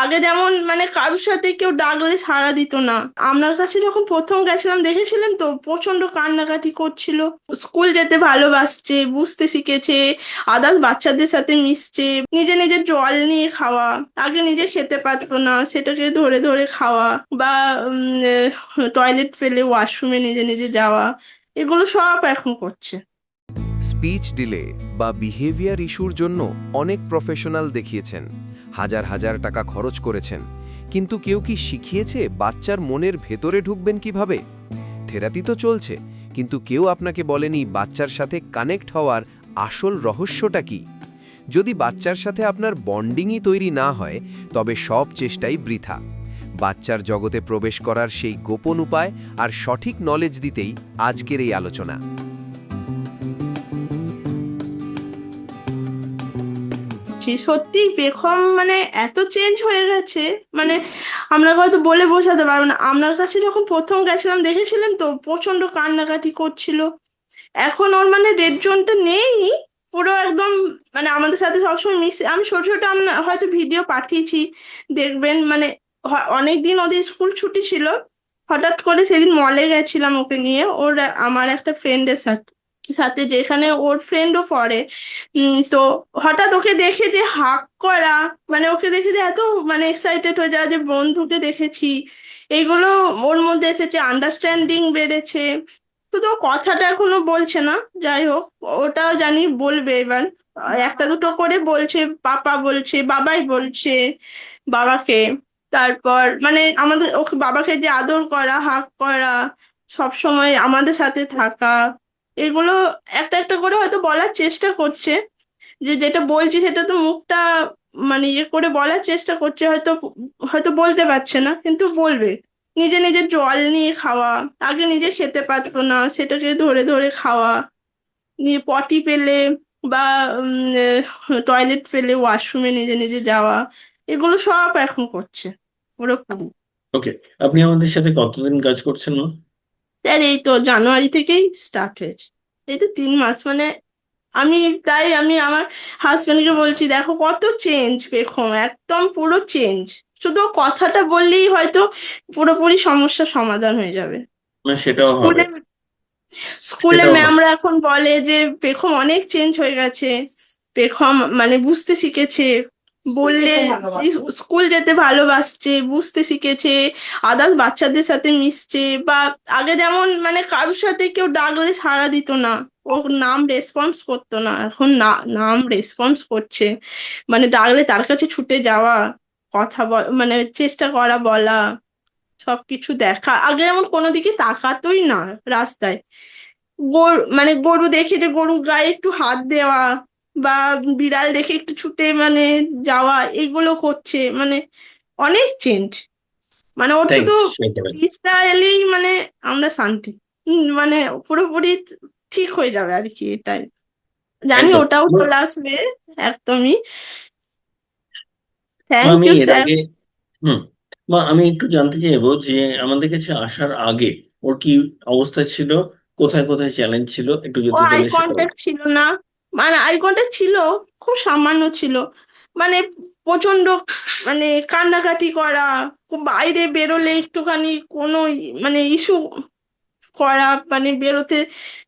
আগে যেমন মানে কারোর সাথে কেউ ডাকলে সাড়া দিত না। আপনার কাছে যখন প্রথম গেছিলাম দেখেছিলেন তো প্রচন্ড কান্নাকাটি করছিল। স্কুল যেতে ভালোবাসছে, বুঝতে শিখেছে, আদার্স বাচ্চাদের সাথে মিশছে, নিজে নিজে জল নিয়ে খাওয়া। আগে নিজে খেতে পারতো না, সেটাকে ধরে ধরে খাওয়া, বা টয়লেট ফেলে ওয়াশরুমে নিজে নিজে যাওয়া, এগুলো সব এখন করছে। স্পিচ ডিলে বা বিহেভিয়ার ইস্যুর জন্য অনেক প্রফেশনাল দেখিয়েছেন, হাজার হাজার টাকা খরচ করেছেন, কিন্তু কেউ কি শিখিয়েছে বাচ্চার মনের ভেতরে ঢুকবেন কিভাবে? থেরাপি তো চলছে, কিন্তু কেউ আপনাকে বলেনি বাচ্চার সাথে কানেক্ট হওয়ার আসল রহস্যটা কি। যদি বাচ্চার সাথে আপনার বন্ডিংই তৈরি না হয়, তবে সব চেষ্টাই বৃথা। বাচ্চার জগতে প্রবেশ করার সেই গোপন উপায় আর সঠিক নলেজ দিতেই আজকের এই আলোচনা। সত্যি বেগম মানে এত চেঞ্জ হয়ে গেছে, মানে আমরা হয়তো বলে বোঝাতে পারবো না। আপনার কাছে যখন প্রথম গেছিলাম দেখেছিলেন তো প্রচন্ড কান্নাকাটি করছিল। এখন ওর মানে রেড জোনটা নেই, পুরো একদম মানে আমাদের সাথে সবসময় মিশে। আমি ছোট ছোট হয়তো ভিডিও পাঠিয়েছি, দেখবেন। মানে অনেকদিন ওদের স্কুল ছুটি ছিল, হঠাৎ করে সেদিন মলে গেছিলাম ওকে নিয়ে, আমার একটা ফ্রেন্ডের সাথে সাথে যেখানে ওর ফ্রেন্ডও পড়ে। তো হঠাৎ ওকে দেখে যে হাক করা, মানে ওকে দেখে যে এত মানে এক্সাইটেড হয়ে যাওয়া যে বন্ধুকে দেখেছি, এইগুলো ওর মধ্যে এসেছে। আন্ডারস্ট্যান্ডিং বেড়েছে। শুধু ও কথাটা এখনো বলছে না, যাই হোক, ওটাও জানি বলবে এবার। একটা দুটো করে বলছে, পাপা বলছে, বাবাই বলছে বাবাকে। তারপর মানে আমাদের ওকে বাবাকে যে আদর করা, হাক করা, সব সময় আমাদের সাথে থাকা, এগুলো একটা একটা করে হয়তো বলার চেষ্টা করছে। যে যেটা বলছি সেটা তো মুখটা মানে ইয়ে করে বলার চেষ্টা করছে, হয়তো হয়তো বলতে পারছে না, কিন্তু বলবে। নিজে নিজে জল নিয়ে খাওয়া, আগে নিজে খেতে পারতো না, সেটাকে ধরে ধরে খাওয়া, নিয়ে পটি পেলে বা টয়লেট ফেলে ওয়াশরুমে নিজে নিজে যাওয়া, এগুলো সব এখন করছে ওরকম। ওকে, আপনি আমাদের সাথে কতদিন কাজ করছেন না? স্যার এই তো জানুয়ারি থেকেই স্টার্ট হয়েছে, এই তো 3 মাস মানে। আমি তাই আমি আমার হাজবেন্ডকে বলছি, দেখো কত চেঞ্জ বেগম, একদম পুরো চেঞ্জ। শুধু কথাটা বললেই হয়তো পুরোপুরি সমস্যার সমাধান হয়ে যাবে। না, সেটাও হবে। স্কুলে স্কুলে সেটাও হবে। ম্যামরা এখন বলে যে বেগম অনেক চেঞ্জ হয়ে গেছে, বেগম মানে বুঝতে শিখেছে, বললে স্কুল যেতে ভালোবাসছে, বুঝতে শিখেছে, আদার্স বাচ্চাদের সাথে মিশছে। বা আগে যেমন মানে কারোর সাথে কেউ ডাকলে সাড়া দিত না, ও নাম রেসপন্স করতো না, এখন নাম রেসপন্স করছে। মানে ডাকলে তার কাছে ছুটে যাওয়া, কথা বল মানে চেষ্টা করা, বলা, সবকিছু দেখা। আগে যেমন কোনো দিকে তাকাতোই না রাস্তায়। মানে গরু দেখে যে গরু গায়ে একটু হাত দেওয়া, বা বিড়াল দেখে একটু ছুটে মানে যাওয়া, এগুলো করছে। মানে অনেক চেঞ্জ। মানে ওর শুধু থ্যাংকস, সেটাই। পিসটা এলেই মানে আমরা শান্তি। মানে পুরোপুরি ঠিক হয়ে যাবে আর কি, এটাই জানি। একদম। ওটাও চলে আসবে একদমই। মা, থ্যাংক আমি ইউ এর স্যার। আগে হুম মা, আমি একটু জানতে চাইবো যে আমাদের কাছে আসার আগে ওর কি অবস্থা ছিল, কোথায় কোথায় চ্যালেঞ্জ ছিল, একটু ও যদি আই তাহলে সেটা কন্ট্যাক্ট বলতেন। ছিল না, মানে আই কন্ট্যাক্ট ছিল, খুব সামান্য ছিল। মানে প্রচন্ড মানে কান্নাকাটি করা, খুব বাইরে বেরোলে একটুখানি কোনো মানে ইস্যু করা, মানে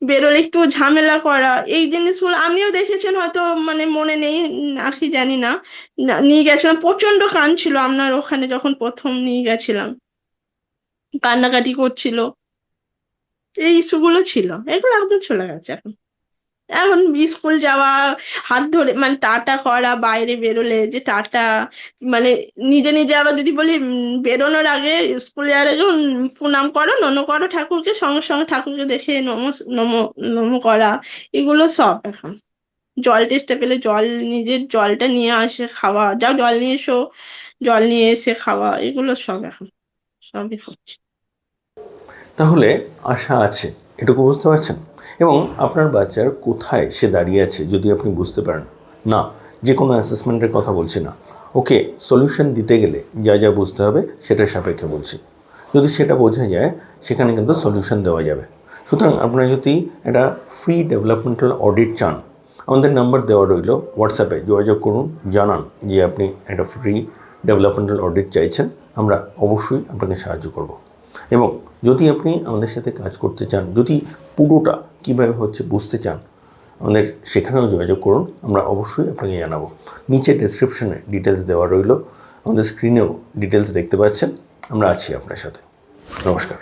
বেরোলে একটু ঝামেলা করা, এই জিনিসগুলো আমিও দেখেছেন হয়তো, মানে মনে নেই নাকি জানি না। নিয়ে গেছিলাম, প্রচন্ড কাঁদছিল আপনার ওখানে যখন প্রথম নিয়ে গেছিলাম, কান্নাকাটি করছিল। এই ইস্যুগুলো ছিল, এগুলো একদম চলে গেছে এখন। এখন স্কুল যাওয়া, হাত ধরে মানে টাটা করা, বাইরে বেরোলে যে টাটা, মানে নিজে নিজে আবার যদি বলি বেরোনোর আগে, স্কুলে যাওয়ার আগে প্রণাম করো, নমো করো ঠাকুরকে, সঙ্গে সঙ্গে ঠাকুরকে দেখে নমো নমো নমো করা, এগুলো সব এখন। জল টেস্টে পেলে জল, নিজের জলটা নিয়ে আসে খাওয়া, যাও জল নিয়ে এসো, জল নিয়ে এসে খাওয়া, এগুলো সব এখন সবই হচ্ছে। তাহলে আশা আছে, এটুকু বুঝতে পারছেন? এবং আপনার বাচ্চার কোথায় সে দাঁড়িয়ে আছে যদি আপনি বুঝতে পারেন, না যে কোনো অ্যাসেসমেন্টের কথা বলছি না, ওকে সলিউশন দিতে গেলে যা যা বুঝতে হবে সেটার সাপেক্ষে বলছি। যদি সেটা বোঝা যায় সেখানে কিন্তু সলিউশন দেওয়া যাবে। সুতরাং আপনারা যদি একটা ফ্রি ডেভেলপমেন্টাল অডিট চান, আমাদের নাম্বার দেওয়া রইল, হোয়াটসঅ্যাপে যোগাযোগ করুন, জানান যে আপনি একটা ফ্রি ডেভেলপমেন্টাল অডিট চাইছেন, আমরা অবশ্যই আপনাকে সাহায্য করব। এবং যদি আপনি আমাদের সাথে কাজ করতে চান, যদি পুরোটা কীভাবে হচ্ছে বুঝতে চান, আমাদের সেখানেও যোগাযোগ করুন, আমরা অবশ্যই আপনাকে জানাবো। নিচে ডেসক্রিপশনে ডিটেলস দেওয়া রইল, আমাদের স্ক্রিনেও ডিটেলস দেখতে পাচ্ছেন। আমরা আছি আপনার সাথে। নমস্কার।